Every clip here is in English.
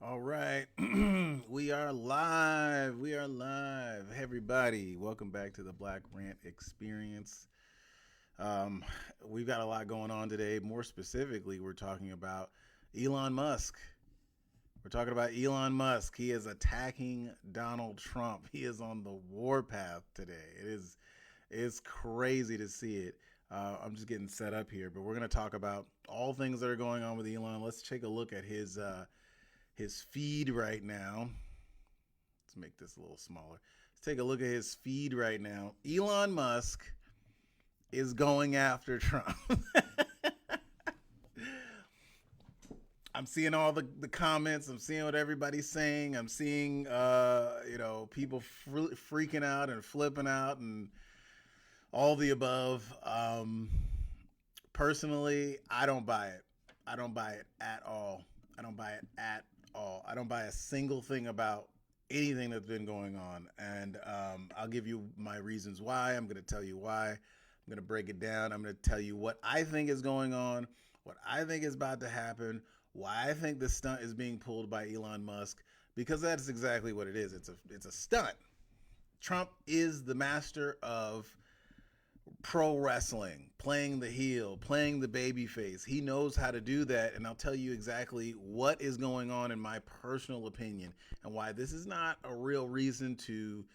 All right. We are live. We are live. Hey, everybody. Welcome back to the Black Rant Experience. Um, we've got a lot going on today. More specifically, we're talking about Elon Musk. We're talking about Elon Musk. He is attacking Donald Trump. He is on the warpath today. It's crazy to see it. I'm just getting set up here, but we're going to talk about all things that are going on with Elon. Let's take a look at his feed right now. Let's make this a little smaller. Let's take a look at his feed right now. Elon Musk is going after Trump. I'm seeing all the comments. I'm seeing what everybody's saying. I'm seeing people freaking out and flipping out and all the above. Personally, I don't buy it. I don't buy it at all. I don't buy it at all. I don't buy a single thing about anything that's been going on. And I'll give you my reasons why. I'm going to tell you why. I'm going to break it down. I'm going to tell you what I think is going on, what I think is about to happen, why I think the stunt is being pulled by Elon Musk, because that's exactly what it is. It's a stunt. Trump is the master of pro wrestling, playing the heel, playing the baby face. He knows how to do that, and I'll tell you exactly what is going on in my personal opinion and why this is not a real reason to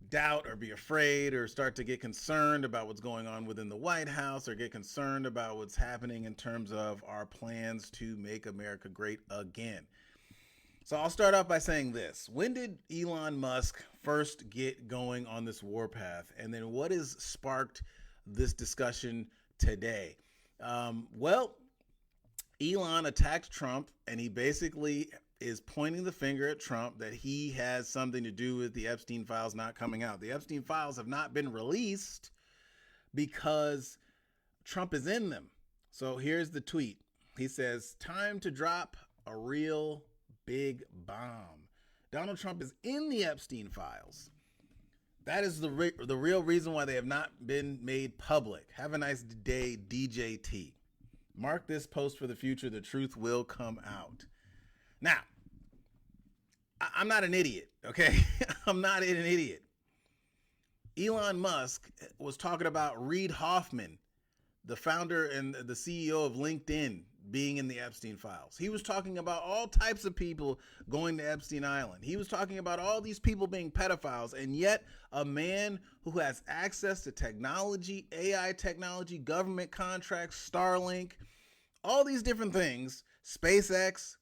doubt or be afraid or start to get concerned about what's going on within the White House or get concerned about what's happening in terms of our plans to make America great again. So I'll start off by saying this. When did Elon Musk first get going on this warpath? And then what has sparked this discussion today? Well, Elon attacked Trump, and he basically is pointing the finger at Trump that he has something to do with the Epstein files not coming out. The Epstein files have not been released because Trump is in them. So here's the tweet. He says, "Time to drop a real big bomb. Donald Trump is in the Epstein files. That is the real reason why they have not been made public. Have a nice day, DJT. Mark this post for the future. The truth will come out." Now, I'm not an idiot, okay? I'm not an idiot. Elon Musk was talking about Reid Hoffman, the founder and the CEO of LinkedIn, being in the Epstein files. He was talking about all types of people going to Epstein Island. He was talking about all these people being pedophiles, and yet a man who has access to technology, AI technology, government contracts, Starlink, all these different things, SpaceX,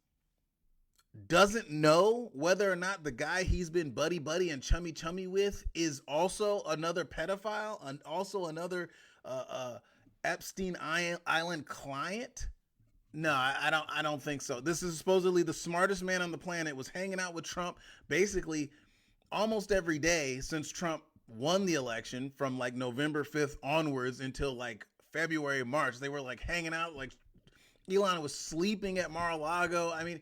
doesn't know whether or not the guy he's been buddy and chummy with is also another pedophile and also another Epstein Island client. No, I don't think so. This is supposedly the smartest man on the planet, was hanging out with Trump basically almost every day since Trump won the election, from like November 5th onwards until like February, March. They were like hanging out. Like Elon was sleeping at Mar-a-Lago. I mean,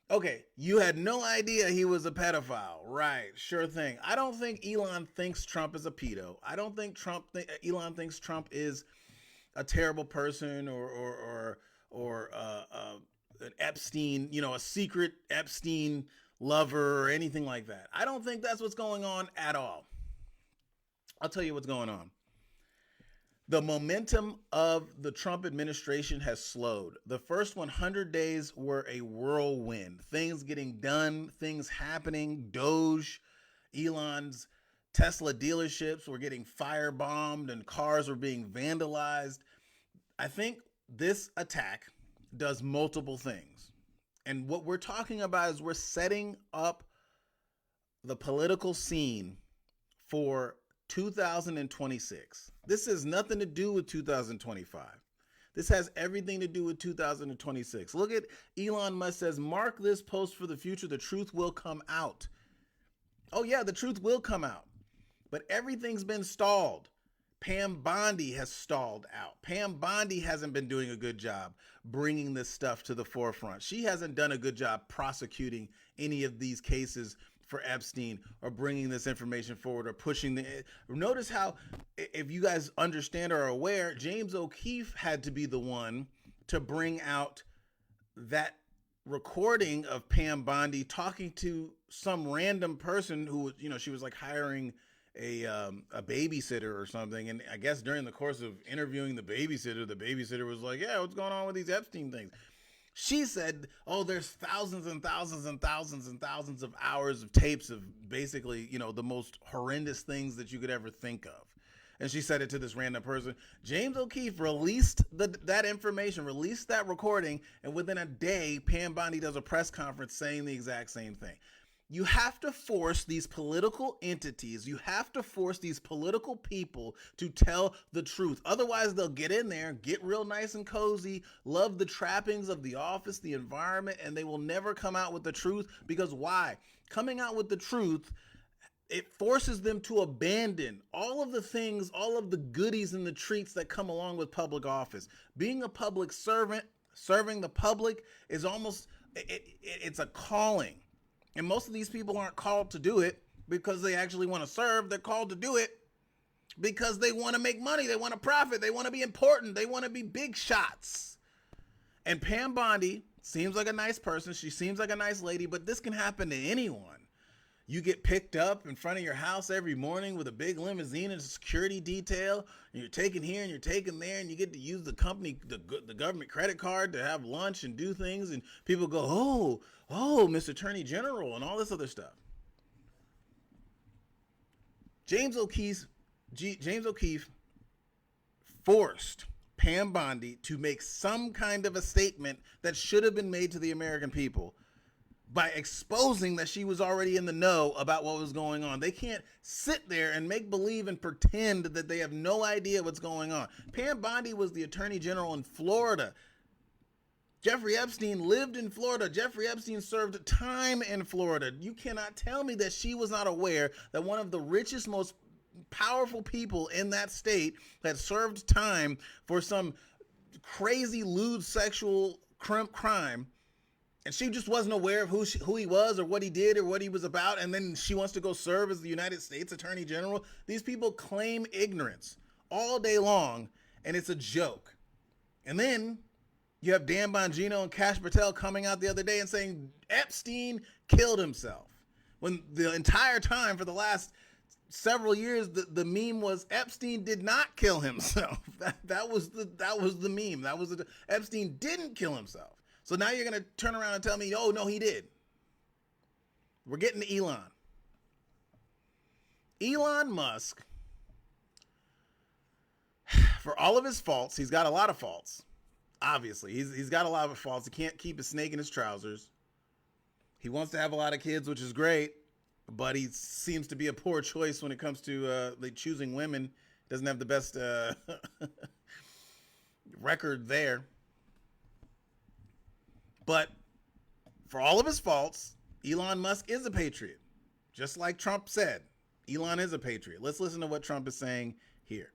okay, you had no idea he was a pedophile. Right, sure thing. I don't think Elon thinks Trump is a pedo. I don't think Elon thinks Trump is a terrible person or an Epstein, a secret Epstein lover or anything like that. I don't think that's what's going on at all. I'll tell you what's going on. The momentum of the Trump administration has slowed. The first 100 days were a whirlwind. Things getting done, things happening. Doge, Elon's Tesla dealerships were getting firebombed and cars were being vandalized. I think this attack does multiple things. And what we're talking about is we're setting up the political scene for 2026. This has nothing to do with 2025. This has everything to do with 2026. Look at Elon Musk says, "Mark this post for the future. The truth will come out." Oh yeah, the truth will come out. But everything's been stalled. Pam Bondi has stalled out. Pam Bondi hasn't been doing a good job bringing this stuff to the forefront. She hasn't done a good job prosecuting any of these cases for Epstein or bringing this information forward or pushing the. Notice how, if you guys understand or are aware, James O'Keefe had to be the one to bring out that recording of Pam Bondi talking to some random person who, she was like hiring a babysitter or something. And I guess during the course of interviewing the babysitter was like, yeah, what's going on with these Epstein things? She said, oh, there's thousands and thousands and thousands and thousands of hours of tapes of basically, the most horrendous things that you could ever think of. And she said it to this random person. James O'Keefe released that information, released that recording, and within a day, Pam Bondi does a press conference saying the exact same thing. You have to force these political entities, you have to force these political people to tell the truth. Otherwise, they'll get in there, get real nice and cozy, love the trappings of the office, the environment, and they will never come out with the truth. Because why? Coming out with the truth, it forces them to abandon all of the things, all of the goodies and the treats that come along with public office. Being a public servant, serving the public is almost, it's a calling. And most of these people aren't called to do it because they actually want to serve. They're called to do it because they want to make money. They want to profit. They want to be important. They want to be big shots. And Pam Bondi seems like a nice person. She seems like a nice lady, but this can happen to anyone. You get picked up in front of your house every morning with a big limousine and a security detail, and you're taken here and you're taken there, and you get to use the government credit card to have lunch and do things, and people go, oh, Mr. Attorney General, and all this other stuff. James O'Keefe forced Pam Bondi to make some kind of a statement that should have been made to the American people by exposing that she was already in the know about what was going on. They can't sit there and make believe and pretend that they have no idea what's going on. Pam Bondi was the Attorney General in Florida. Jeffrey Epstein lived in Florida. Jeffrey Epstein served time in Florida. You cannot tell me that she was not aware that one of the richest, most powerful people in that state had served time for some crazy, lewd sexual crime. And she just wasn't aware of who he was or what he did or what he was about. And then she wants to go serve as the United States Attorney General. These people claim ignorance all day long, and it's a joke. And then you have Dan Bongino and Kash Patel coming out the other day and saying Epstein killed himself. When the entire time for the last several years, the meme was Epstein did not kill himself. That was the meme. Epstein didn't kill himself. So now you're going to turn around and tell me, oh, no, he did. We're getting to Elon. Elon Musk, for all of his faults, he's got a lot of faults. Obviously, he's got a lot of faults. He can't keep a snake in his trousers. He wants to have a lot of kids, which is great, but he seems to be a poor choice when it comes to choosing women. Doesn't have the best record there. But for all of his faults, Elon Musk is a patriot. Just like Trump said, Elon is a patriot. Let's listen to what Trump is saying here.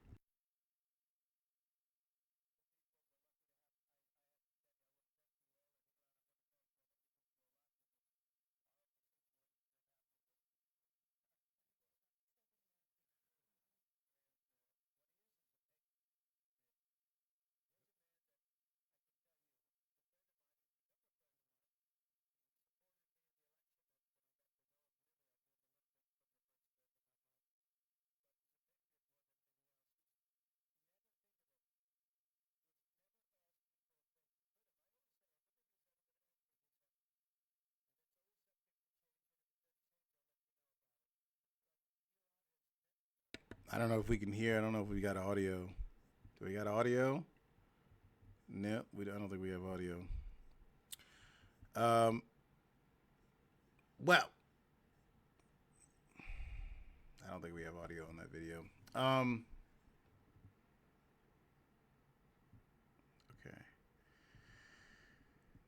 I don't know if we can hear. I don't know if we got audio. Do we got audio? No, I don't think we have audio. Well, I don't think we have audio on that video. Okay.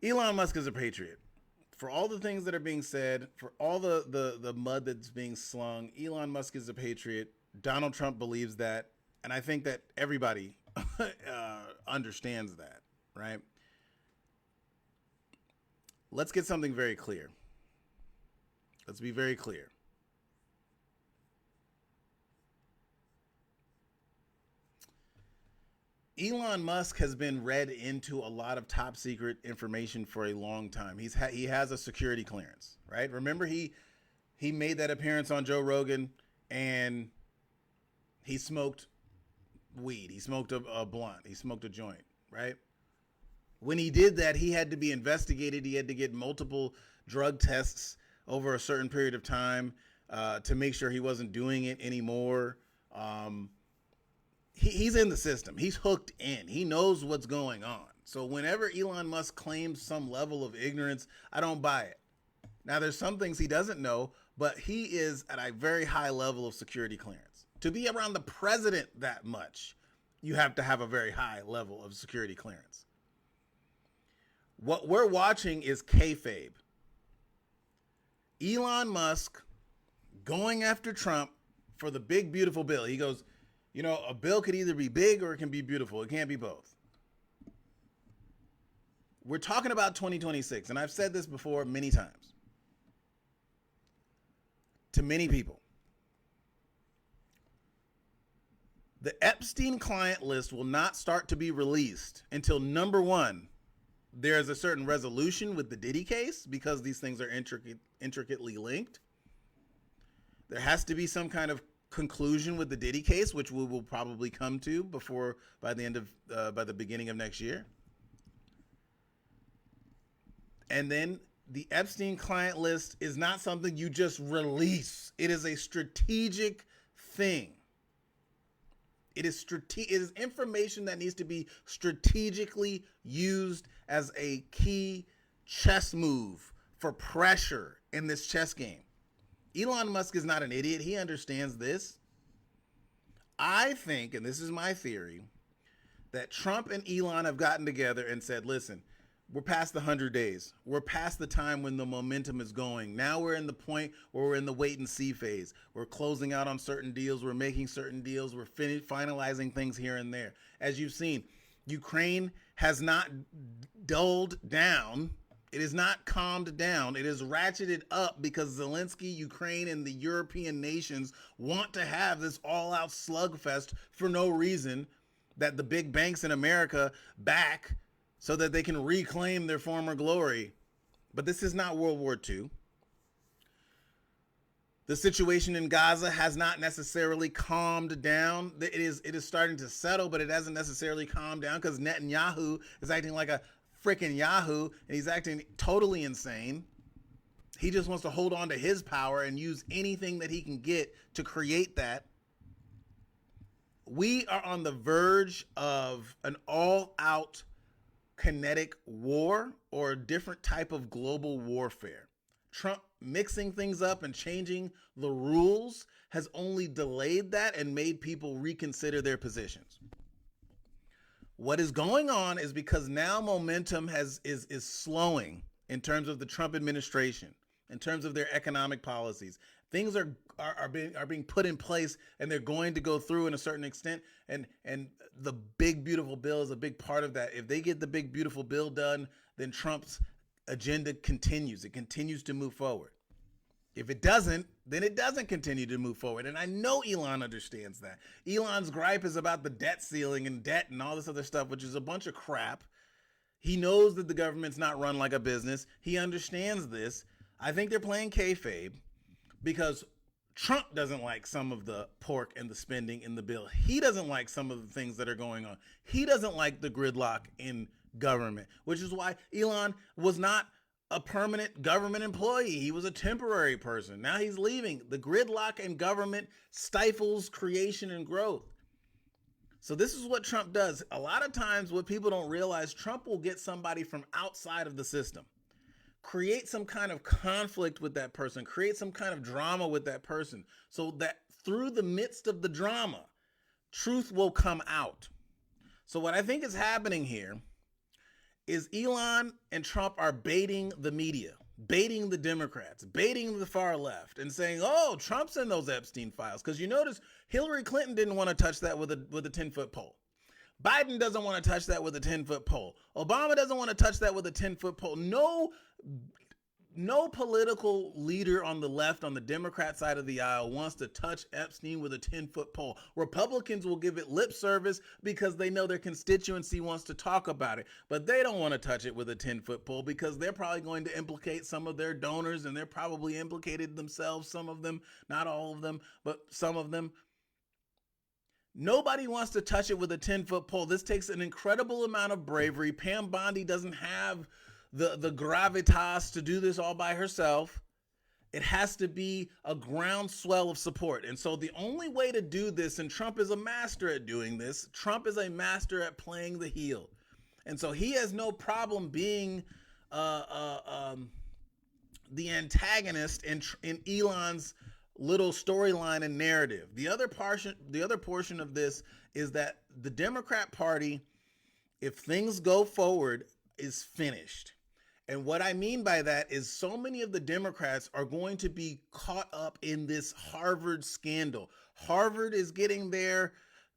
Elon Musk is a patriot. For all the things that are being said, for all the mud that's being slung, Elon Musk is a patriot. Donald Trump believes that, and I think that everybody understands that, right? Let's get something very clear. Let's be very clear. Elon Musk has been read into a lot of top secret information for a long time. He has a security clearance, right? Remember he made that appearance on Joe Rogan and he smoked weed. He smoked a blunt. He smoked a joint, right? When he did that, he had to be investigated. He had to get multiple drug tests over a certain period of time to make sure he wasn't doing it anymore. He's in the system. He's hooked in. He knows what's going on. So whenever Elon Musk claims some level of ignorance, I don't buy it. Now, there's some things he doesn't know, but he is at a very high level of security clearance. To be around the president that much, you have to have a very high level of security clearance. What we're watching is kayfabe. Elon Musk going after Trump for the big, beautiful bill. He goes, you know, a bill could either be big or it can be beautiful. It can't be both. We're talking about 2026, and I've said this before many times to many people. The Epstein client list will not start to be released until, number one, there's a certain resolution with the Diddy case because these things are intricately linked. There has to be some kind of conclusion with the Diddy case, which we will probably come to by the beginning of next year. And then the Epstein client list is not something you just release. It is a strategic thing. It is information that needs to be strategically used as a key chess move for pressure in this chess game. Elon Musk is not an idiot. He understands this. I think, and this is my theory, that Trump and Elon have gotten together and said, listen, we're past the 100 days. We're past the time when the momentum is going. Now we're in the point where we're in the wait and see phase. We're closing out on certain deals. We're making certain deals. We're finalizing things here and there. As you've seen, Ukraine has not dulled down. It is not calmed down. It is ratcheted up because Zelensky, Ukraine, and the European nations want to have this all-out slugfest for no reason that the big banks in America back so that they can reclaim their former glory. But this is not World War II. The situation in Gaza has not necessarily calmed down. It is starting to settle, but it hasn't necessarily calmed down because Netanyahu is acting like a freaking Yahoo, and he's acting totally insane. He just wants to hold on to his power and use anything that he can get to create that. We are on the verge of an all-out kinetic war or a different type of global warfare. Trump mixing things up and changing the rules has only delayed that and made people reconsider their positions. What is going on is because now momentum is slowing in terms of the Trump administration, in terms of their economic policies. Things are being put in place, and they're going to go through in a certain extent. And the big beautiful bill is a big part of that. If they get the big beautiful bill done, then Trump's agenda continues. It continues to move forward. If it doesn't, then it doesn't continue to move forward. And I know Elon understands that. Elon's gripe is about the debt ceiling and debt and all this other stuff, which is a bunch of crap. He knows that the government's not run like a business. He understands this. I think they're playing kayfabe because Trump doesn't like some of the pork and the spending in the bill. He doesn't like some of the things that are going on. He doesn't like the gridlock in government, which is why Elon was not a permanent government employee. He was a temporary person. Now he's leaving. The gridlock in government stifles creation and growth. So this is what Trump does. A lot of times what people don't realize, Trump will get somebody from outside of the system, create some kind of conflict with that person, create some kind of drama with that person, so that through the midst of the drama, truth will come out. So what I think is happening here is Elon and Trump are baiting the media, baiting the Democrats, baiting the far left, and saying, oh, Trump's in those Epstein files. Because you notice Hillary Clinton didn't want to touch that with a 10-foot pole. Biden doesn't want to touch that with a 10-foot pole. Obama doesn't want to touch that with a 10-foot pole. No No political leader on the left, on the Democrat side of the aisle, wants to touch Epstein with a 10-foot pole. Republicans will give it lip service because they know their constituency wants to talk about it, but they don't want to touch it with a 10-foot pole because they're probably going to implicate some of their donors, and they're probably implicated themselves, some of them, not all of them, but some of them. Nobody wants to touch it with a 10-foot pole. This takes an incredible amount of bravery. Pam Bondi doesn't have the gravitas to do this all by herself. It has to be a groundswell of support. And so the only way to do this, and Trump is a master at doing this, Trump is a master at playing the heel. And so he has no problem being the antagonist in Elon's little storyline and narrative. The other portion of this is that the Democrat Party, if things go forward, is finished. And what I mean by that is so many of the Democrats are going to be caught up in this Harvard scandal. Harvard is getting their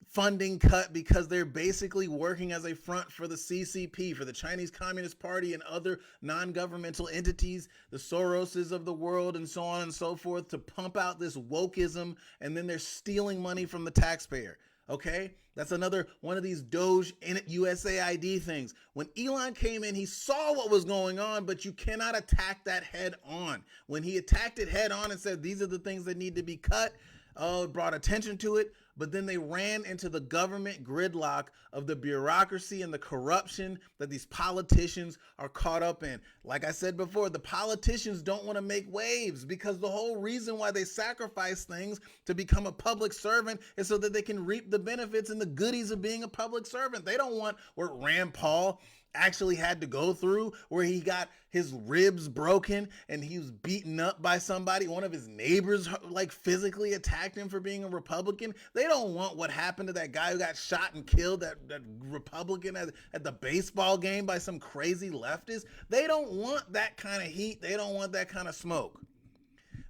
funding cut because they're basically working as a front for the CCP, for the Chinese Communist Party and other non-governmental entities, the Soroses of the world and so on and so forth, to pump out this wokeism, and then they're stealing money from the taxpayer. Okay, that's another one of these Doge USAID things. When Elon came in, he saw what was going on, but you cannot attack that head on. When he attacked it head on and said, these are the things that need to be cut, it brought attention to it, but then they ran into the government gridlock of the bureaucracy and the corruption that these politicians are caught up in. Like I said before, the politicians don't want to make waves because the whole reason why they sacrifice things to become a public servant is so that they can reap the benefits and the goodies of being a public servant. They don't want what Rand Paul actually had to go through, where he got his ribs broken and he was beaten up by somebody. One of his neighbors like physically attacked him for being a Republican. They don't want what happened to that guy who got shot and killed, that Republican at the baseball game by some crazy leftist. They don't want that kind of heat. They don't want that kind of smoke.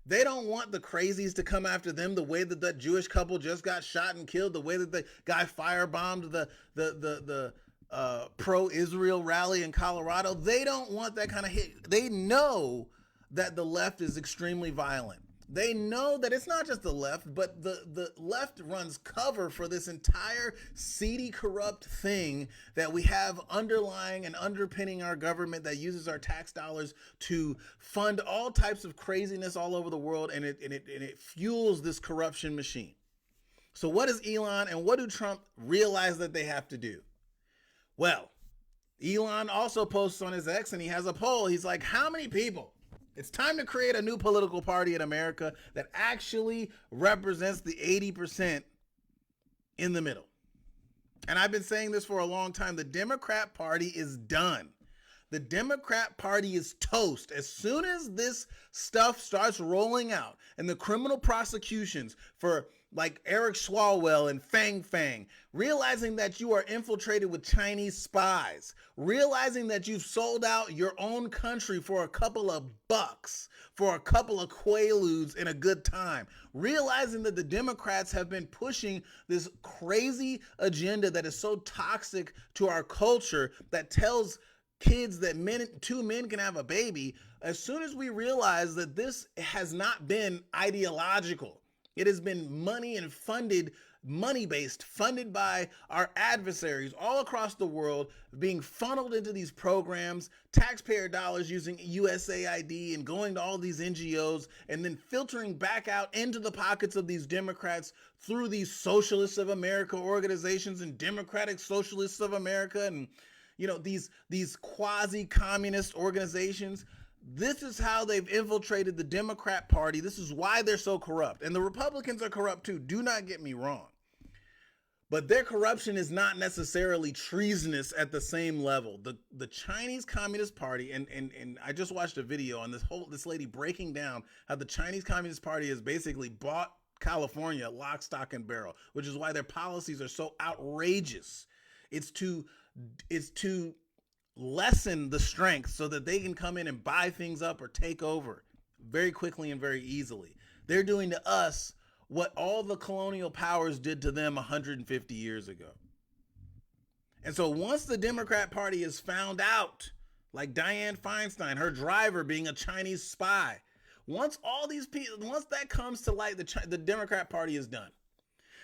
They don't want the crazies to come after them the way that that Jewish couple just got shot and killed, the way that the guy firebombed the pro-Israel rally in Colorado. They don't want that kind of hit. They know that the left is extremely violent. They know that it's not just the left, but the left runs cover for this entire seedy, corrupt thing that we have underlying and underpinning our government that uses our tax dollars to fund all types of craziness all over the world, and it fuels this corruption machine. So what does Elon and what do Trump realize that they have to do? Well, Elon also posts on his X and he has a poll. He's like, how many people? It's time to create a new political party in America that actually represents the 80% in the middle. And I've been saying this for a long time. The Democrat Party is done. The Democrat Party is toast. As soon as this stuff starts rolling out and the criminal prosecutions for like Eric Swalwell and Fang Fang, realizing that you are infiltrated with Chinese spies, realizing that you've sold out your own country for a couple of bucks, for a couple of quaaludes in a good time, realizing that the Democrats have been pushing this crazy agenda that is so toxic to our culture, that tells kids that two men can have a baby. As soon as we realize that this has not been ideological, it has been money and money-based, funded by our adversaries all across the world, being funneled into these programs, taxpayer dollars using USAID and going to all these NGOs, and then filtering back out into the pockets of these Democrats through these Socialists of America organizations and Democratic Socialists of America and these quasi-communist organizations. This is how they've infiltrated the Democrat Party. This is why they're so corrupt. And the Republicans are corrupt too. Do not get me wrong. But their corruption is not necessarily treasonous at the same level. The Chinese Communist Party, and I just watched a video on this lady breaking down how the Chinese Communist Party has basically bought California lock, stock, and barrel, which is why their policies are so outrageous. It's to lessen the strength so that they can come in and buy things up or take over very quickly and very easily. They're doing to us what all the colonial powers did to them 150 years ago. And so once the Democrat Party is found out like Dianne Feinstein, her driver being a Chinese spy. Once all these people, once that comes to light, the Democrat Party is done.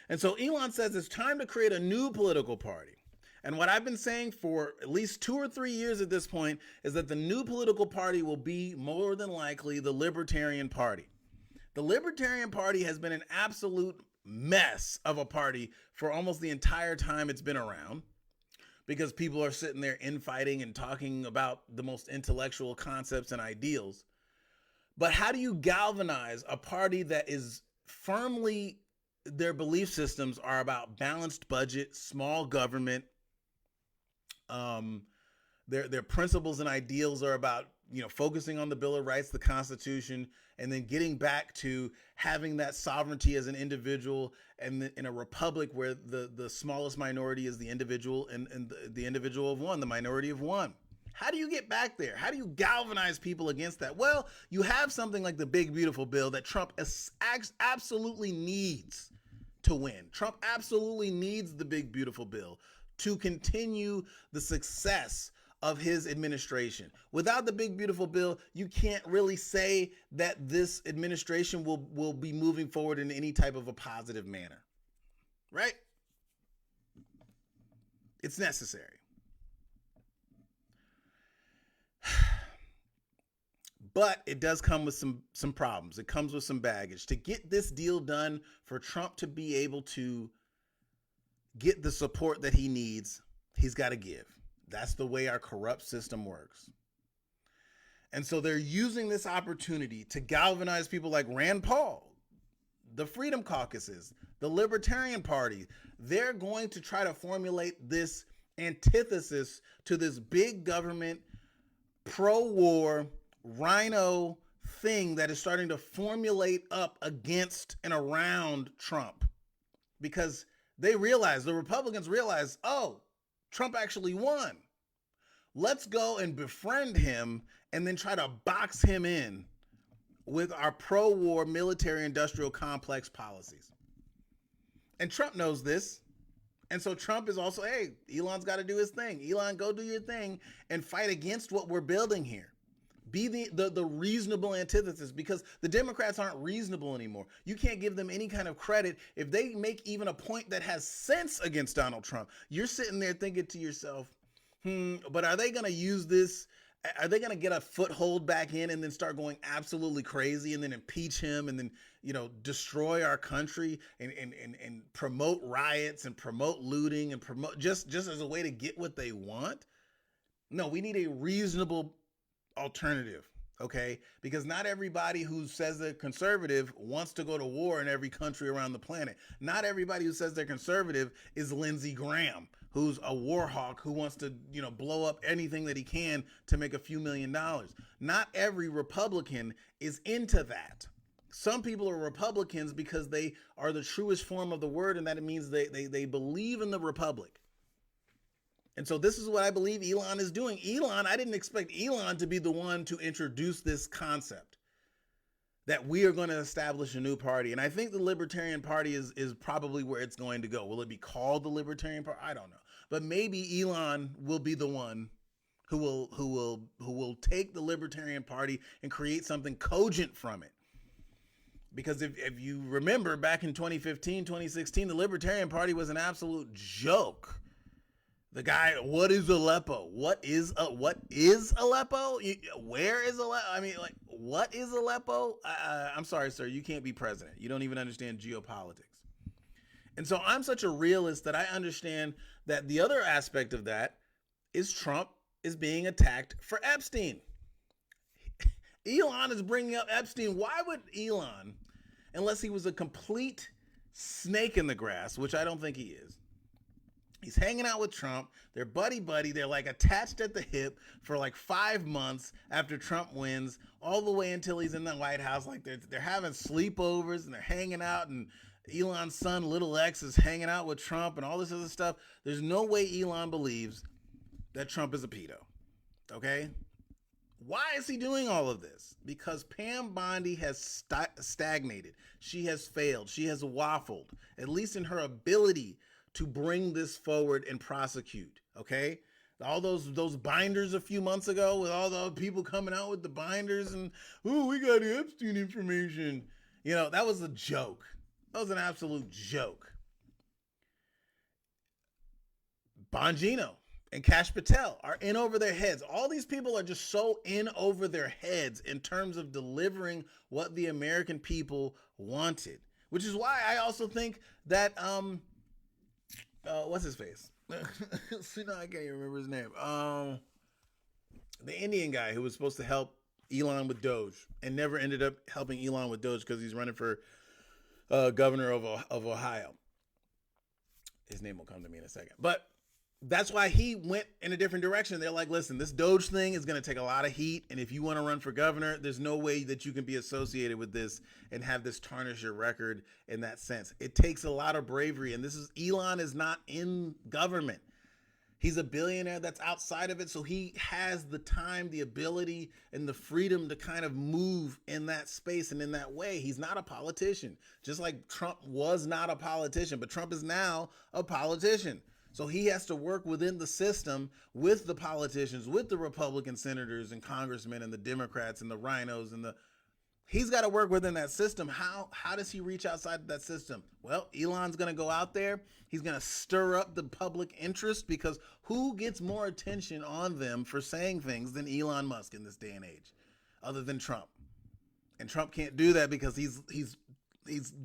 And so Elon says it's time to create a new political party. And what I've been saying for at least 2 or 3 years at this point is that the new political party will be more than likely the Libertarian Party. The Libertarian Party has been an absolute mess of a party for almost the entire time it's been around, because people are sitting there infighting and talking about the most intellectual concepts and ideals. But how do you galvanize a party that is firmly, their belief systems are about balanced budget, small government, their principles and ideals are about, focusing on the Bill of Rights, the Constitution, and then getting back to having that sovereignty as an individual, and in a republic where the smallest minority is the individual, and the individual of one, the minority of one. How do you get back there? How do you galvanize people against that? Well, you have something like the Big Beautiful Bill that Trump absolutely needs to win. Trump absolutely needs the Big Beautiful Bill to continue the success of his administration. Without the Big Beautiful Bill, you can't really say that this administration will be moving forward in any type of a positive manner, right? It's necessary. But it does come with some problems. It comes with some baggage. To get this deal done, for Trump to be able to get the support that he needs, he's got to give. That's the way our corrupt system works. And so they're using this opportunity to galvanize people like Rand Paul, the Freedom Caucuses, the Libertarian Party. They're going to try to formulate this antithesis to this big government, pro-war, rhino thing that is starting to formulate up against and around Trump. Because they realize, the Republicans realize, oh, Trump actually won. Let's go and befriend him and then try to box him in with our pro-war military industrial complex policies. And Trump knows this. And so Trump is also, hey, Elon's got to do his thing. Elon, go do your thing and fight against what we're building here. Be the reasonable antithesis, because the Democrats aren't reasonable anymore. You can't give them any kind of credit if they make even a point that has sense against Donald Trump. You're sitting there thinking to yourself, but are they going to use this? Are they going to get a foothold back in and then start going absolutely crazy and then impeach him and then, destroy our country and promote riots and promote looting and promote just as a way to get what they want? No, we need a reasonable alternative, okay? Because not everybody who says they're conservative wants to go to war in every country around the planet. Not everybody who says they're conservative is Lindsey Graham, who's a war hawk who wants to, blow up anything that he can to make a few $1 million. Not every Republican is into that. Some people are Republicans because they are the truest form of the word, and that it means they believe in the republic. And so this is what I believe Elon is doing. I didn't expect Elon to be the one to introduce this concept that we are going to establish a new party. And I think the Libertarian Party is probably where it's going to go. Will it be called the Libertarian Party? I don't know. But maybe Elon will be the one who will take the Libertarian Party and create something cogent from it. Because if you remember back in 2015, 2016, the Libertarian Party was an absolute joke. The guy, what is Aleppo? What is Aleppo? Where is Aleppo? I mean, like, what is Aleppo? I'm sorry, sir. You can't be president. You don't even understand geopolitics. And so I'm such a realist that I understand that the other aspect of that is Trump is being attacked for Epstein. Elon is bringing up Epstein. Why would Elon, unless he was a complete snake in the grass, which I don't think he is, he's hanging out with Trump. They're buddy-buddy. They're like attached at the hip for like 5 months after Trump wins, all the way until he's in the White House. Like they're having sleepovers and they're hanging out, and Elon's son, Little X, is hanging out with Trump and all this other stuff. There's no way Elon believes that Trump is a pedo. Okay? Why is he doing all of this? Because Pam Bondi has stagnated. She has failed. She has waffled, at least in her ability to bring this forward and prosecute, okay? All those binders a few months ago with all the people coming out with the binders and, oh, we got Epstein information. You know, that was a joke. That was an absolute joke. Bongino and Kash Patel are in over their heads. All these people are just so in over their heads in terms of delivering what the American people wanted, which is why I also think that what's his face? See, now I can't even remember his name. The Indian guy who was supposed to help Elon with Doge and never ended up helping Elon with Doge because he's running for governor of Ohio. His name will come to me in a second, but that's why he went in a different direction. They're like, listen, this Doge thing is going to take a lot of heat. And if you want to run for governor, there's no way that you can be associated with this and have this tarnish your record in that sense. It takes a lot of bravery. And Elon is not in government. He's a billionaire that's outside of it. So he has the time, the ability, and the freedom to kind of move in that space and in that way. He's not a politician, just like Trump was not a politician, but Trump is now a politician. So he has to work within the system with the politicians, with the Republican senators and congressmen and the Democrats and the rhinos he's got to work within that system. How does he reach outside that system? Well, Elon's going to go out there. He's going to stir up the public interest because who gets more attention on them for saying things than Elon Musk in this day and age, other than Trump? And Trump can't do that because he's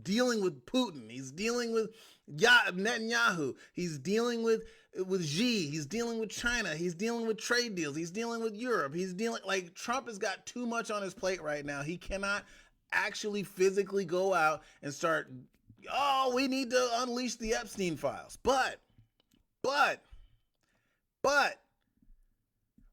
dealing with Putin. He's dealing with Netanyahu. He's dealing with Xi. He's dealing with China. He's dealing with trade deals. He's dealing with Europe. Trump has got too much on his plate right now. He cannot actually physically go out and start, we need to unleash the Epstein files. But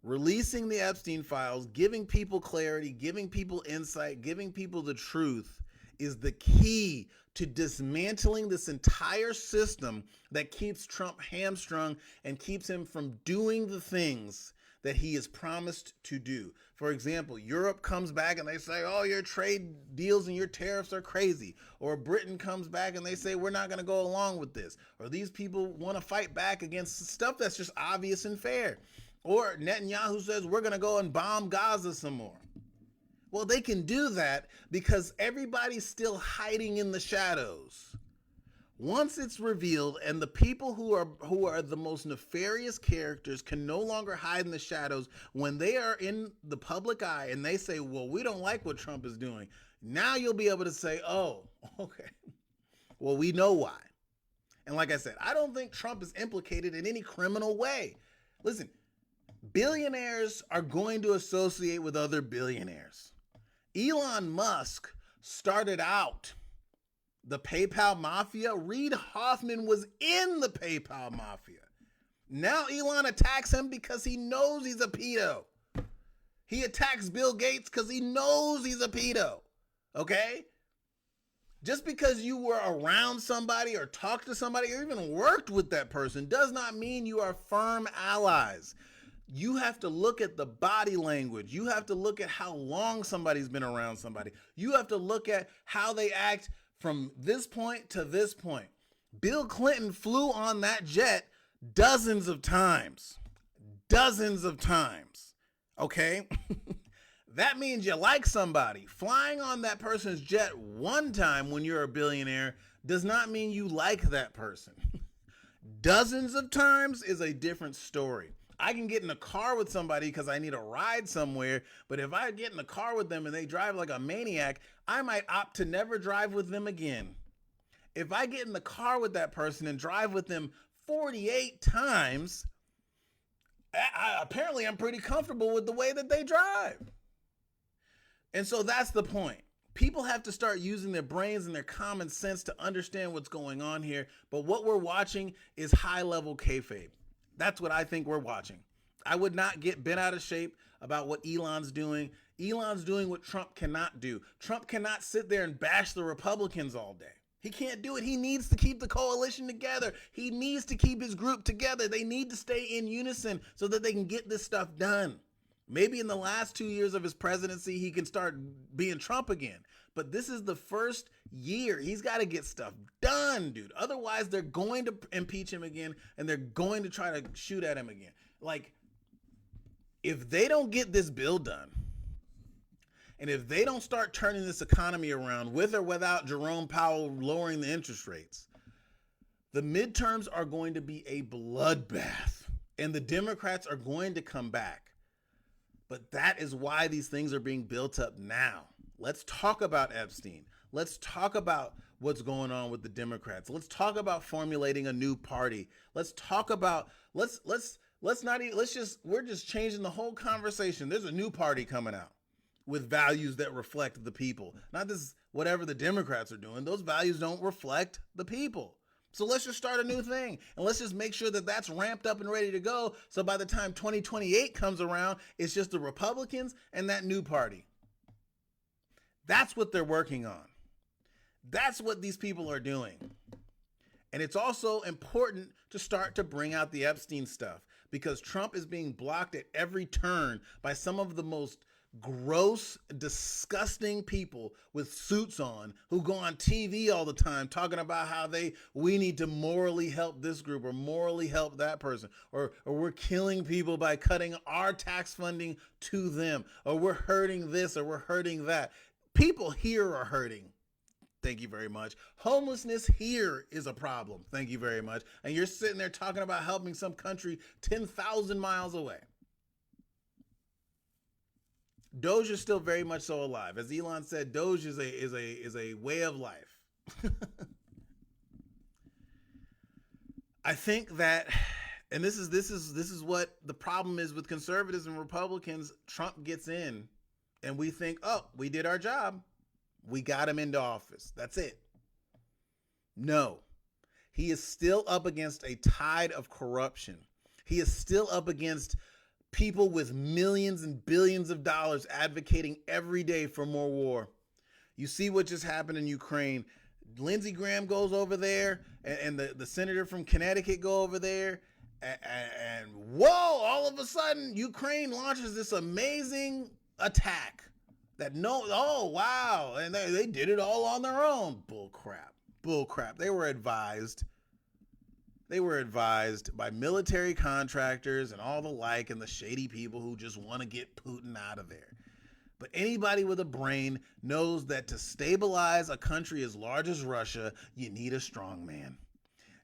releasing the Epstein files, giving people clarity, giving people insight, giving people the truth is the key to dismantling this entire system that keeps Trump hamstrung and keeps him from doing the things that he has promised to do. For example, Europe comes back and they say, oh, your trade deals and your tariffs are crazy. Or Britain comes back and they say, we're not going to go along with this. Or these people want to fight back against stuff that's just obvious and fair. Or Netanyahu says, we're going to go and bomb Gaza some more. Well, they can do that because everybody's still hiding in the shadows. Once it's revealed and the people who are the most nefarious characters can no longer hide in the shadows, when they are in the public eye and they say, well, we don't like what Trump is doing, now you'll be able to say, oh, okay, well, we know why. And like I said, I don't think Trump is implicated in any criminal way. Listen, billionaires are going to associate with other billionaires. Elon Musk started out the PayPal mafia. Reid Hoffman was in the PayPal mafia. Now Elon attacks him because he knows he's a pedo. He attacks Bill Gates because he knows he's a pedo. Okay? Just because you were around somebody or talked to somebody or even worked with that person does not mean you are firm allies. You have to look at the body language. You have to look at how long somebody's been around somebody. You have to look at how they act from this point to this point. Bill Clinton flew on that jet dozens of times. Dozens of times. Okay? That means you like somebody. Flying on that person's jet one time when you're a billionaire does not mean you like that person. Dozens of times is a different story. I can get in a car with somebody because I need a ride somewhere, but if I get in a car with them and they drive like a maniac, I might opt to never drive with them again. If I get in the car with that person and drive with them 48 times, apparently I'm pretty comfortable with the way that they drive. And so that's the point. People have to start using their brains and their common sense to understand what's going on here. But what we're watching is high-level kayfabe. That's what I think we're watching. I would not get bent out of shape about what Elon's doing. Elon's doing what Trump cannot do. Trump cannot sit there and bash the Republicans all day. He can't do it. He needs to keep the coalition together. He needs to keep his group together. They need to stay in unison so that they can get this stuff done. Maybe in the last 2 years of his presidency, he can start being Trump again. But this is the first year. He's got to get stuff done, dude. Otherwise, they're going to impeach him again, and they're going to try to shoot at him again. Like, if they don't get this bill done, and if they don't start turning this economy around with or without Jerome Powell lowering the interest rates, the midterms are going to be a bloodbath, and the Democrats are going to come back. But that is why these things are being built up now. Let's talk about Epstein. Let's talk about what's going on with the Democrats. Let's talk about formulating a new party. Let's talk about we're just changing the whole conversation. There's a new party coming out with values that reflect the people. Not this whatever the Democrats are doing. Those values don't reflect the people. So let's just start a new thing, and let's just make sure that that's ramped up and ready to go. So by the time 2028 comes around, it's just the Republicans and that new party. That's what they're working on. That's what these people are doing. And it's also important to start to bring out the Epstein stuff, because Trump is being blocked at every turn by some of the most gross, disgusting people with suits on who go on TV all the time talking about how we need to morally help this group or morally help that person, or we're killing people by cutting our tax funding to them, or we're hurting this or we're hurting that. People here are hurting. Thank you very much. Homelessness here is a problem. Thank you very much. And you're sitting there talking about helping some country 10,000 miles away. Doge is still very much so alive. As Elon said, Doge is a way of life. I think that, and this is what the problem is with conservatives and Republicans. Trump gets in, and we think, oh, we did our job. We got him into office. That's it. No, he is still up against a tide of corruption. He is still up against people with millions and billions of dollars advocating every day for more war. You see what just happened in Ukraine. Lindsey Graham goes over there, and the senator from Connecticut go over there, and whoa, all of a sudden, Ukraine launches this amazing attack oh, wow, and they did it all on their own. Bull crap. They were advised by military contractors and all the like, and the shady people who just want to get Putin out of there. But anybody with a brain knows that to stabilize a country as large as Russia, you need a strong man.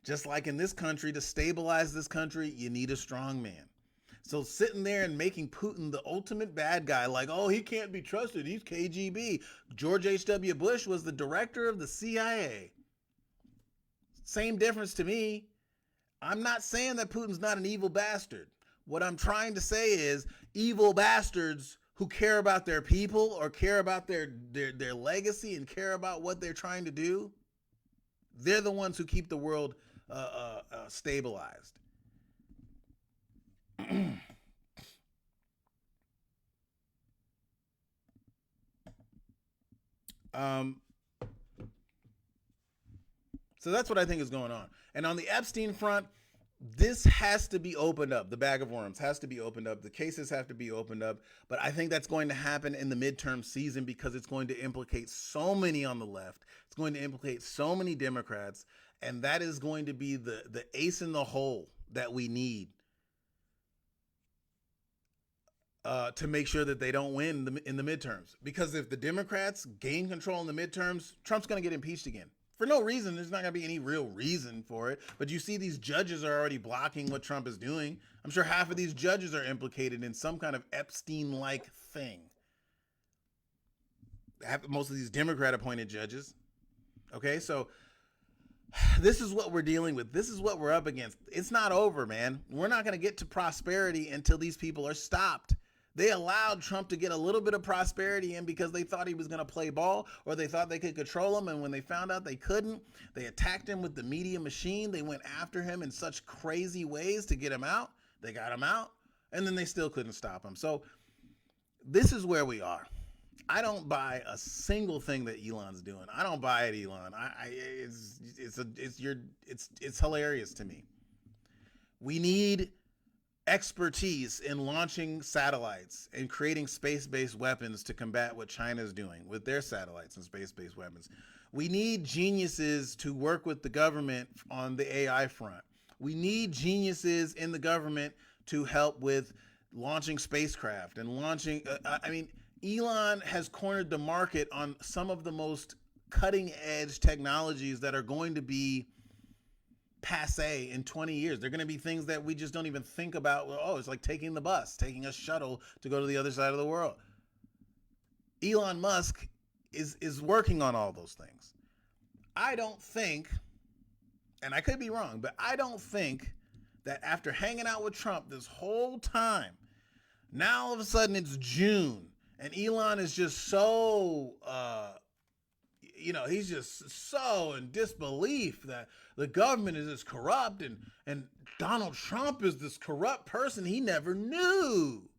Just like in this country, to stabilize this country, you need a strong man. So sitting there and making Putin the ultimate bad guy, like, oh, he can't be trusted, he's KGB. George H.W. Bush was the director of the CIA. Same difference to me. I'm not saying that Putin's not an evil bastard. What I'm trying to say is evil bastards who care about their people or care about their legacy and care about what they're trying to do, they're the ones who keep the world stabilized. So that's what I think is going on. And on the Epstein front, this has to be opened up. The bag of worms has to be opened up. The cases have to be opened up. But I think that's going to happen in the midterm season, because it's going to implicate so many on the left. It's going to implicate so many Democrats. And that is going to be the ace in the hole that we need to make sure that they don't win in the midterms. Because if the Democrats gain control in the midterms, Trump's going to get impeached again. For no reason. There's not going to be any real reason for it. But you see these judges are already blocking what Trump is doing. I'm sure half of these judges are implicated in some kind of Epstein-like thing. Most of these Democrat-appointed judges. Okay, so this is what we're dealing with. This is what we're up against. It's not over, man. We're not going to get to prosperity until these people are stopped. They allowed Trump to get a little bit of prosperity in because they thought he was going to play ball, or they thought they could control him. And when they found out they couldn't, they attacked him with the media machine. They went after him in such crazy ways to get him out. They got him out, and then they still couldn't stop him. So this is where we are. I don't buy a single thing that Elon's doing. I don't buy it, Elon. It's hilarious to me. We need expertise in launching satellites and creating space-based weapons to combat what China's doing with their satellites and space-based weapons. We need geniuses to work with the government on the AI front. We need geniuses in the government to help with launching spacecraft and launching. I mean, Elon has cornered the market on some of the most cutting edge technologies that are going to be passe in 20 years. They're going to be things that we just don't even think about. Oh, it's like taking the bus, taking a shuttle to go to the other side of the world. Elon Musk is working on all those things. I don't think, and I could be wrong, but I don't think that after hanging out with Trump this whole time, now all of a sudden it's June and Elon is just so, he's just so in disbelief that the government is this corrupt and Donald Trump is this corrupt person he never knew.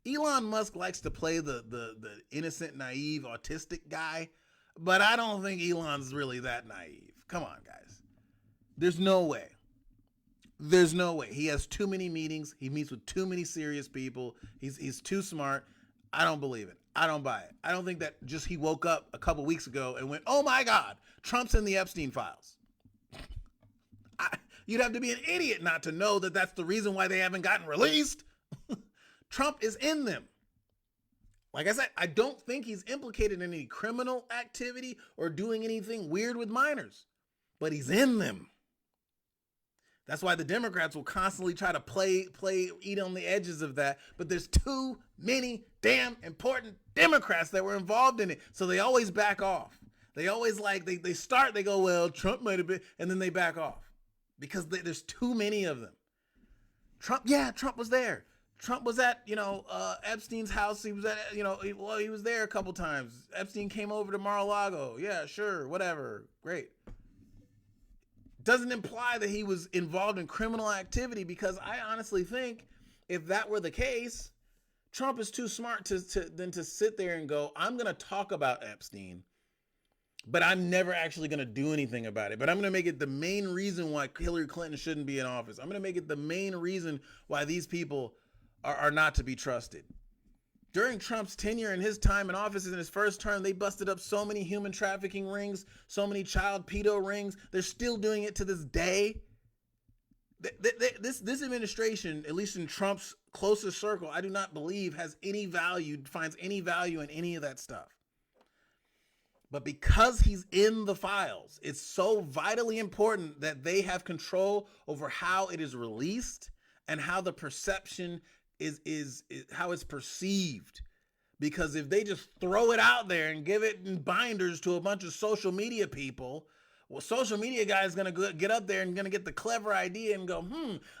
Elon Musk likes to play the innocent, naive, autistic guy, but I don't think Elon's really that naive. Come on, guys. There's no way. There's no way. He has too many meetings. He meets with too many serious people. He's too smart. I don't believe it. I don't buy it. I don't think that just he woke up a couple weeks ago and went, oh my God, Trump's in the Epstein files. You'd have to be an idiot not to know that that's the reason why they haven't gotten released. Trump is in them. Like I said, I don't think he's implicated in any criminal activity or doing anything weird with minors, but he's in them. That's why the Democrats will constantly try to eat on the edges of that. But there's too many damn important Democrats that were involved in it. So they always back off. They always they go, well, Trump might have been, and then they back off because there's too many of them. Trump was there. Trump was at, Epstein's house. He was at, he was there a couple times. Epstein came over to Mar-a-Lago. Yeah, sure, whatever. Great. Doesn't imply that he was involved in criminal activity, because I honestly think if that were the case, Trump is too smart to sit there and go, I'm going to talk about Epstein, but I'm never actually going to do anything about it. But I'm going to make it the main reason why Hillary Clinton shouldn't be in office. I'm going to make it the main reason why these people are not to be trusted. During Trump's tenure and his time in office in his first term, they busted up so many human trafficking rings, so many child pedo rings. They're still doing it to this day. This administration, at least in Trump's closest circle, I do not believe finds any value in any of that stuff. But because he's in the files, it's so vitally important that they have control over how it is released and how the perception is how it's perceived. Because if they just throw it out there and give it in binders to a bunch of social media people, well, social media guy is going to get up there and going to get the clever idea and go,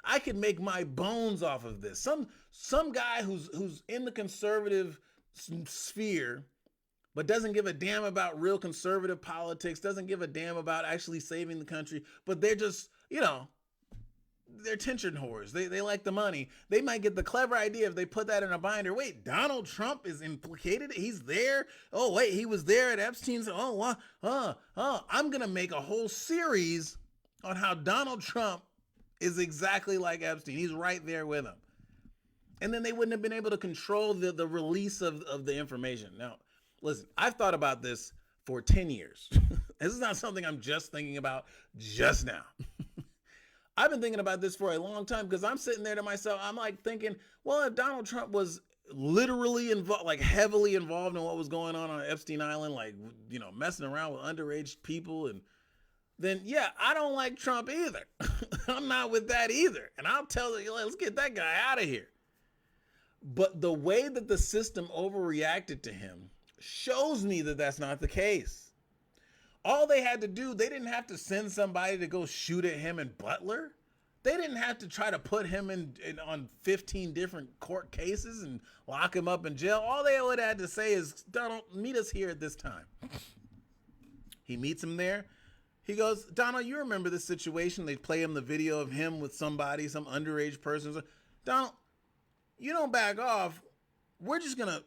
I could make my bones off of this. Some guy who's in the conservative sphere, but doesn't give a damn about real conservative politics, doesn't give a damn about actually saving the country, but they're just, they're attention whores. They like the money. They might get the clever idea if they put that in a binder. Wait, Donald Trump is implicated? He's there? Oh, wait, he was there at Epstein's? I'm going to make a whole series on how Donald Trump is exactly like Epstein. He's right there with him. And then they wouldn't have been able to control the release of the information. Now, listen, I've thought about this for 10 years. This is not something I'm just thinking about just now. I've been thinking about this for a long time, because I'm sitting there to myself, I'm like thinking, well, if Donald Trump was literally involved, like heavily involved in what was going on Epstein Island, like, messing around with underage people, and then, yeah, I don't like Trump either. I'm not with that either. And I'll tell you, let's get that guy out of here. But the way that the system overreacted to him shows me that that's not the case. All they had to do, they didn't have to send somebody to go shoot at him in Butler. They didn't have to try to put him on 15 different court cases and lock him up in jail. All they would have had to say is, Donald, meet us here at this time. He meets him there. He goes, Donald, you remember this situation? They play him the video of him with somebody, some underage person. Donald, you don't back off. We're just going to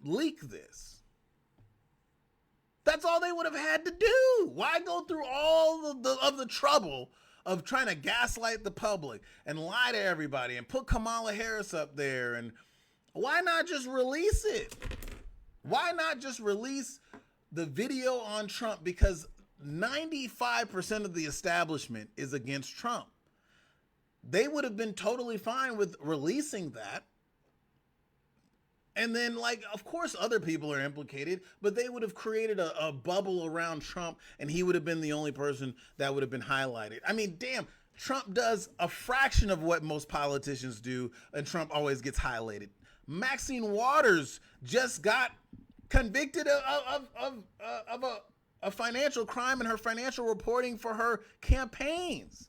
leak this. That's all they would have had to do. Why go through all of the trouble of trying to gaslight the public and lie to everybody and put Kamala Harris up there? And why not just release it? Why not just release the video on Trump? Because 95% of the establishment is against Trump. They would have been totally fine with releasing that. And then, like, of course, other people are implicated, but they would have created a bubble around Trump, and he would have been the only person that would have been highlighted. I mean, damn, Trump does a fraction of what most politicians do, and Trump always gets highlighted. Maxine Waters just got convicted of a financial crime in her financial reporting for her campaigns.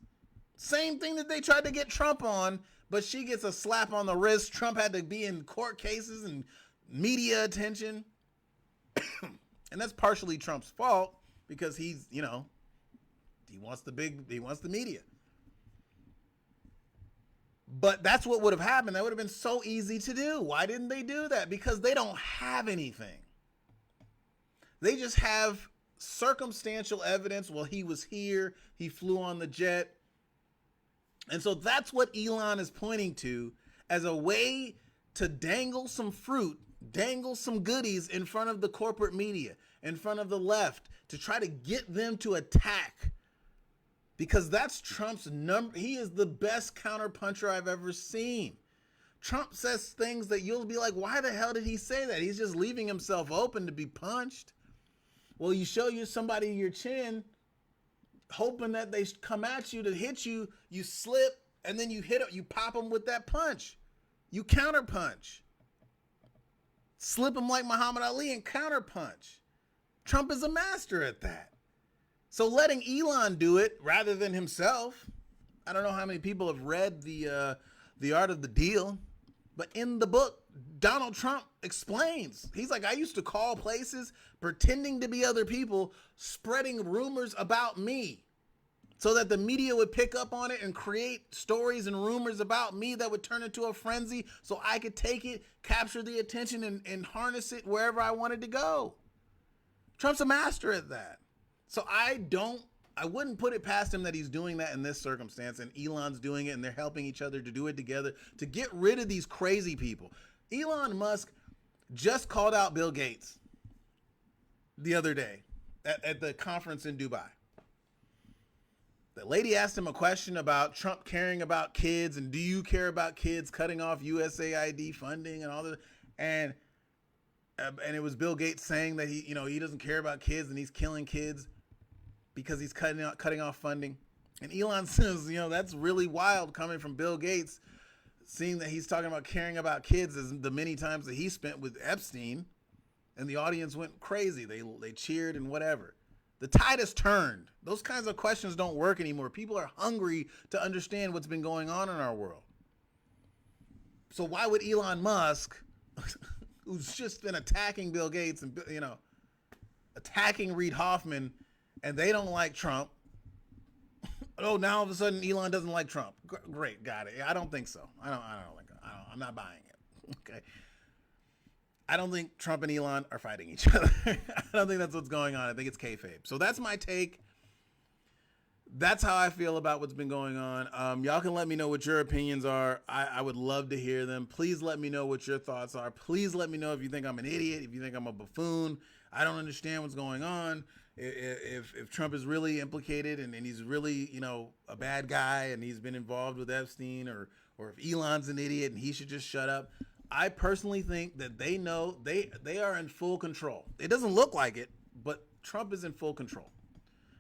Same thing that they tried to get Trump on, but she gets a slap on the wrist. Trump had to be in court cases and media attention. And that's partially Trump's fault because he's, he wants the media. But that's what would have happened. That would have been so easy to do. Why didn't they do that? Because they don't have anything. They just have circumstantial evidence. Well, he was here. He flew on the jet. And so that's what Elon is pointing to as a way to dangle some fruit, dangle some goodies in front of the corporate media, in front of the left, to try to get them to attack. Because that's Trump's number. He is the best counterpuncher I've ever seen. Trump says things that you'll be like, why the hell did he say that? He's just leaving himself open to be punched. Well, you show somebody your chin, hoping that they come at you to hit you, you slip, and then you pop them with that punch. You counterpunch. Slip them like Muhammad Ali and counterpunch. Trump is a master at that. So letting Elon do it rather than himself, I don't know how many people have read the Art of the Deal, but in the book, Donald Trump explains. He's like, I used to call places pretending to be other people, spreading rumors about me so that the media would pick up on it and create stories and rumors about me that would turn into a frenzy so I could take it, capture the attention, and harness it wherever I wanted to go. Trump's a master at that. So I wouldn't put it past him that he's doing that in this circumstance, and Elon's doing it, and they're helping each other to do it together to get rid of these crazy people. Elon Musk just called out Bill Gates the other day at the conference in Dubai. The lady asked him a question about Trump caring about kids, and do you care about kids, cutting off USAID funding and all that, and it was Bill Gates saying that he doesn't care about kids and he's killing kids because he's cutting off funding. And Elon says, that's really wild coming from Bill Gates, seeing that he's talking about caring about kids as the many times that he spent with Epstein, and the audience went crazy. They cheered and whatever. The tide has turned. Those kinds of questions don't work anymore. People are hungry to understand what's been going on in our world. So why would Elon Musk, who's just been attacking Bill Gates and, attacking Reid Hoffman, and they don't like Trump. Oh, now all of a sudden Elon doesn't like Trump. Great, got it. I don't think so. I'm not buying it. Okay. I don't think Trump and Elon are fighting each other. I don't think that's what's going on. I think it's kayfabe. So that's my take. That's how I feel about what's been going on. Y'all can let me know what your opinions are. I would love to hear them. Please let me know what your thoughts are. Please let me know if you think I'm an idiot, if you think I'm a buffoon. I don't understand what's going on. If Trump is really implicated and he's really, a bad guy and he's been involved with Epstein, or if Elon's an idiot and he should just shut up. I personally think that they know they are in full control. It doesn't look like it, but Trump is in full control.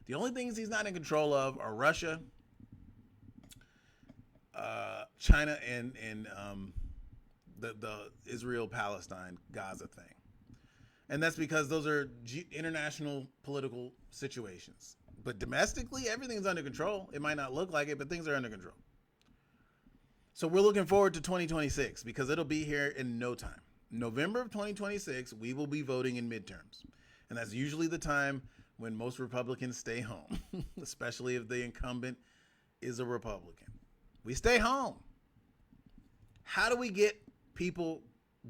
The only things he's not in control of are Russia, China, and the Israel-Palestine Gaza thing. And that's because those are international political situations. But domestically, everything's under control. It might not look like it, but things are under control. So we're looking forward to 2026 because it'll be here in no time. November of 2026, we will be voting in midterms. And that's usually the time when most Republicans stay home, especially if the incumbent is a Republican. We stay home. How do we get people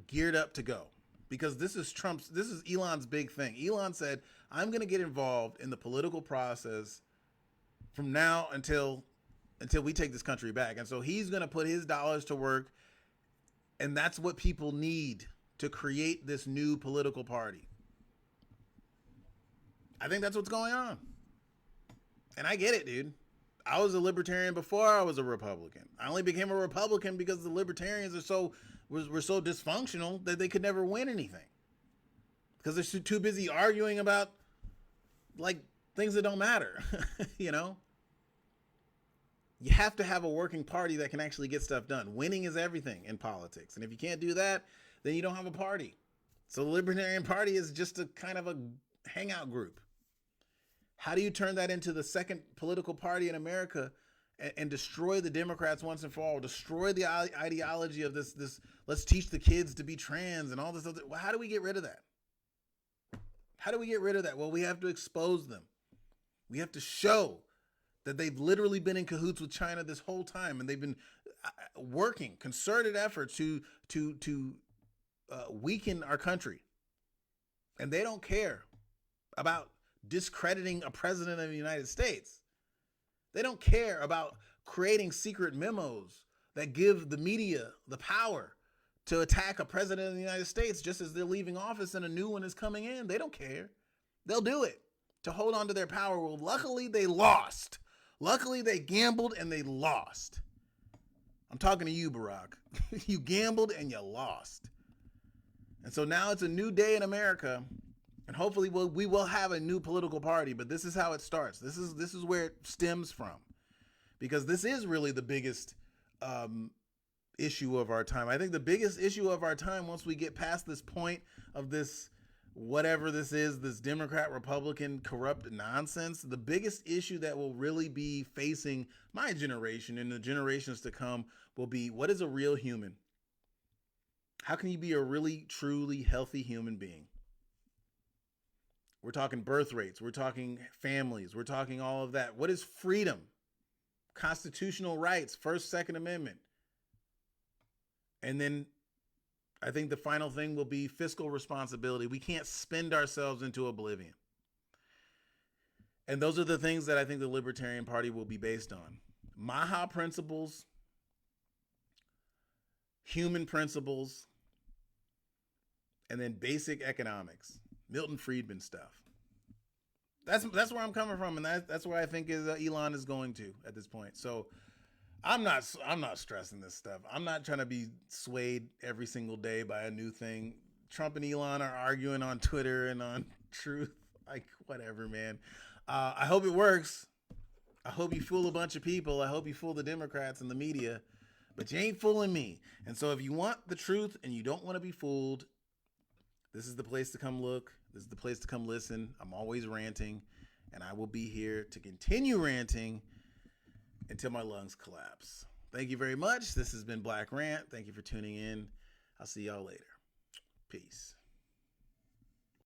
geared up to go? Because this is Elon's big thing. Elon said, I'm going to get involved in the political process from now until we take this country back. And so he's going to put his dollars to work. And that's what people need to create this new political party. I think that's what's going on. And I get it, dude. I was a libertarian before I was a Republican. I only became a Republican because the libertarians were so dysfunctional that they could never win anything. Because they're too busy arguing about like things that don't matter. You know? You have to have a working party that can actually get stuff done. Winning is everything in politics. And if you can't do that, then you don't have a party. So the Libertarian Party is just a kind of a hangout group. How do you turn that into the second political party in America and destroy the Democrats once and for all? Destroy the ideology of this let's teach the kids to be trans and all this other. Well, how do we get rid of that? How do we get rid of that? Well, we have to expose them. We have to show that they've literally been in cahoots with China this whole time, and they've been working concerted efforts to weaken our country. And they don't care about discrediting a president of the United States. They don't care about creating secret memos that give the media the power to attack a president of the United States just as they're leaving office and a new one is coming in. They don't care. They'll do it to hold on to their power. Well, luckily they lost. Luckily they gambled and they lost. I'm talking to you, Barack. You gambled and you lost. And so now it's a new day in America, and hopefully we will have a new political party, but this is how it starts. This is where it stems from, because this is really the biggest issue of our time. I think the biggest issue of our time, once we get past this point of this, whatever this is, this Democrat, Republican, corrupt nonsense, the biggest issue that will really be facing my generation and the generations to come will be, what is a real human? How can you be a really, truly healthy human being? We're talking birth rates. We're talking families. We're talking all of that. What is freedom? Constitutional rights, First, Second Amendment. And then I think the final thing will be fiscal responsibility. We can't spend ourselves into oblivion. And those are the things that I think the Libertarian Party will be based on. Maha principles, human principles, and then basic economics, Milton Friedman stuff. That's where I'm coming from, and that's where I think Elon is going to at this point. So I'm not stressing this stuff. I'm not trying to be swayed every single day by a new thing. Trump and Elon are arguing on Twitter and on Truth, like whatever, man. I hope it works. I hope you fool a bunch of people. I hope you fool the Democrats and the media, but you ain't fooling me. And so if you want the truth and you don't want to be fooled, this is the place to come look. This is the place to come listen. I'm always ranting, and I will be here to continue ranting until my lungs collapse. Thank you very much. This has been Black Rant. Thank you for tuning in. I'll see y'all later. Peace.